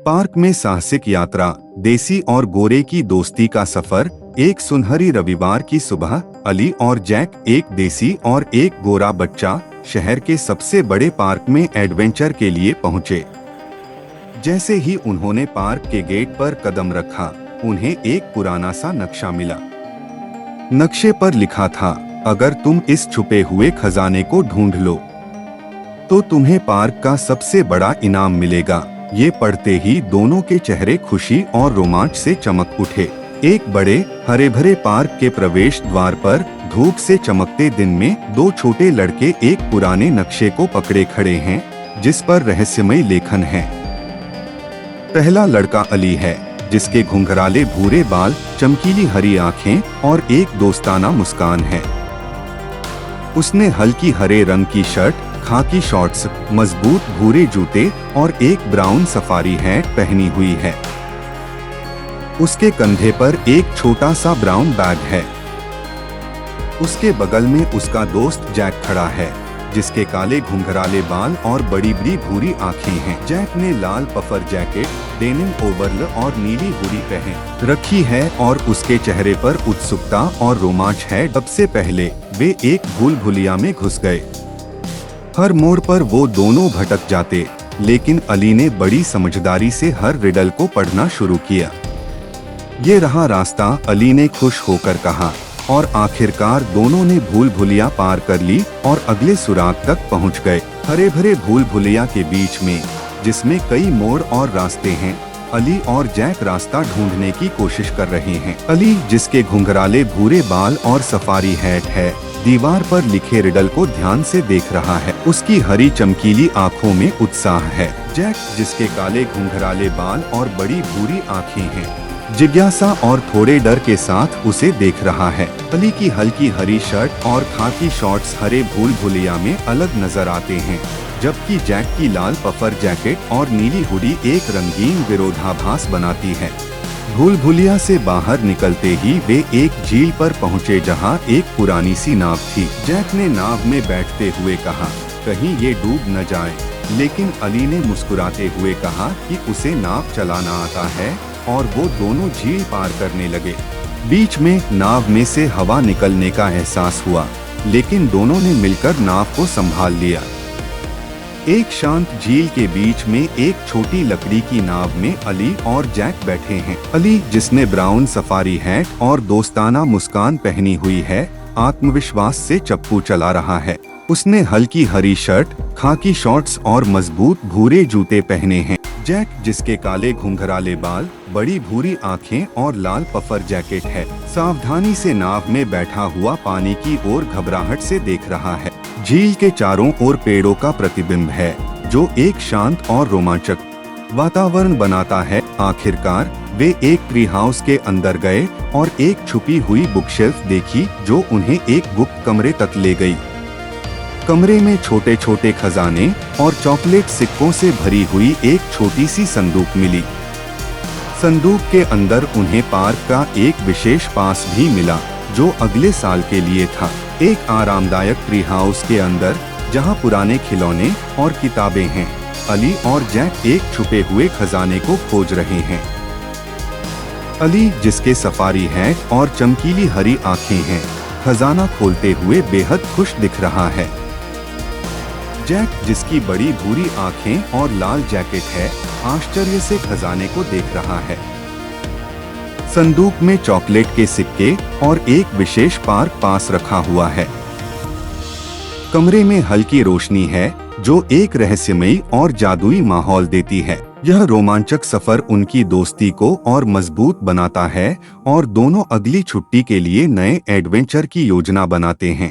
Park में साहसिक यात्रा, देसी और गोरे की दोस्ती का सफर। एक सुनहरी रविवार की सुबह अली और जैक, एक देसी और एक गोरा बच्चा, शहर के सबसे बड़े पार्क में एडवेंचर के लिए पहुंचे। जैसे ही उन्होंने पार्क के गेट पर कदम रखा, उन्हें एक पुराना सा नक्शा मिला। नक्शे पर लिखा था, अगर तुम इस छुपे हुए खजाने को ढूंढ लो तो तुम्हें पार्क का सबसे बड़ा इनाम मिलेगा। ये पढ़ते ही दोनों के चेहरे खुशी और रोमांच से चमक उठे। एक बड़े हरे भरे पार्क के प्रवेश द्वार पर धूप से चमकते दिन में दो छोटे लड़के एक पुराने नक्शे को पकड़े खड़े हैं, जिस पर रहस्यमय लेखन है। पहला लड़का अली है, जिसके घुंघराले भूरे बाल, चमकीली हरी आंखें और एक दोस्ताना मुस्कान है। उसने हल्की हरे रंग की शर्ट, खाकी शॉर्ट्स, मजबूत भूरे जूते और एक ब्राउन सफारी हैट पहनी हुई है। उसके कंधे पर एक छोटा सा ब्राउन बैग है। उसके बगल में उसका दोस्त जैक खड़ा है, जिसके काले घुंघराले बाल और बड़ी बड़ी भूरी आंखें हैं। जैक ने लाल पफर जैकेट, डेनिम ओवरल और नीली हुडी पहन रखी है और उसके चेहरे पर उत्सुकता और रोमांच है। सबसे पहले वे एक भूल भुलिया में घुस गए। हर मोड़ पर वो दोनों भटक जाते, लेकिन अली ने बड़ी समझदारी से हर रिडल को पढ़ना शुरू किया। ये रहा रास्ता, अली ने खुश होकर कहा, और आखिरकार दोनों ने भूल भुलिया पार कर ली और अगले सुराग तक पहुंच गए। हरे भरे भूल भुलिया के बीच में, जिसमें कई मोड़ और रास्ते हैं, अली और जैक रास्ता ढूंढने की कोशिश कर रहे हैं। अली, जिसके घुंघराले भूरे बाल और सफारी हैट है, दीवार पर लिखे रिडल को ध्यान से देख रहा है। उसकी हरी चमकीली आंखों में उत्साह है। जैक, जिसके काले घुंघराले बाल और बड़ी भूरी आंखें हैं, जिज्ञासा और थोड़े डर के साथ उसे देख रहा है। अली की हल्की हरी शर्ट और खाकी शॉर्ट्स हरे भूल भुलिया में अलग नजर आते हैं, जबकि जैक की लाल पफर जैकेट और नीली हुडी एक रंगीन विरोधाभास बनाती है। भूल भुलिया से बाहर निकलते ही वे एक झील पर पहुंचे, जहां एक पुरानी सी नाव थी। जैक ने नाव में बैठते हुए कहा, कहीं ये डूब न जाए, लेकिन अली ने मुस्कुराते हुए कहा कि उसे नाव चलाना आता है, और वो दोनों झील पार करने लगे। बीच में नाव में से हवा निकलने का एहसास हुआ, लेकिन दोनों ने मिलकर नाव को संभाल लिया। एक शांत झील के बीच में एक छोटी लकड़ी की नाव में अली और जैक बैठे हैं। अली, जिसने ब्राउन सफारी हैट और दोस्ताना मुस्कान पहनी हुई है, आत्मविश्वास से चप्पू चला रहा है। उसने हल्की हरी शर्ट, खाकी शॉर्ट्स और मजबूत भूरे जूते पहने हैं। जैक, जिसके काले घुंघराले बाल, बड़ी भूरी आंखें और लाल पफर जैकेट है, सावधानी से नाव में बैठा हुआ पानी की ओर घबराहट से देख रहा है। झील के चारों ओर पेड़ों का प्रतिबिंब है, जो एक शांत और रोमांचक वातावरण बनाता है। आखिरकार वे एक ट्री हाउस के अंदर गए और एक छुपी हुई बुकशेल्फ देखी, जो उन्हें एक गुप्त कमरे तक ले गई। कमरे में छोटे छोटे खजाने और चॉकलेट सिक्कों से भरी हुई एक छोटी सी संदूक मिली। संदूक के अंदर उन्हें पार्क का एक विशेष पास भी मिला, जो अगले साल के लिए था। एक आरामदायक ट्री हाउस के अंदर, जहां पुराने खिलौने और किताबें हैं, अली और जैक एक छुपे हुए खजाने को खोज रहे हैं। अली, जिसके सफारी हैट और चमकीली हरी आंखें हैं, खजाना खोलते हुए बेहद खुश दिख रहा है। जैक, जिसकी बड़ी भूरी आंखें और लाल जैकेट है, आश्चर्य से खजाने को देख रहा है। संदूक में चॉकलेट के सिक्के और एक विशेष पार्क पास रखा हुआ है। कमरे में हल्की रोशनी है, जो एक रहस्यमयी और जादुई माहौल देती है। यह रोमांचक सफर उनकी दोस्ती को और मजबूत बनाता है, और दोनों अगली छुट्टी के लिए नए एडवेंचर की योजना बनाते हैं।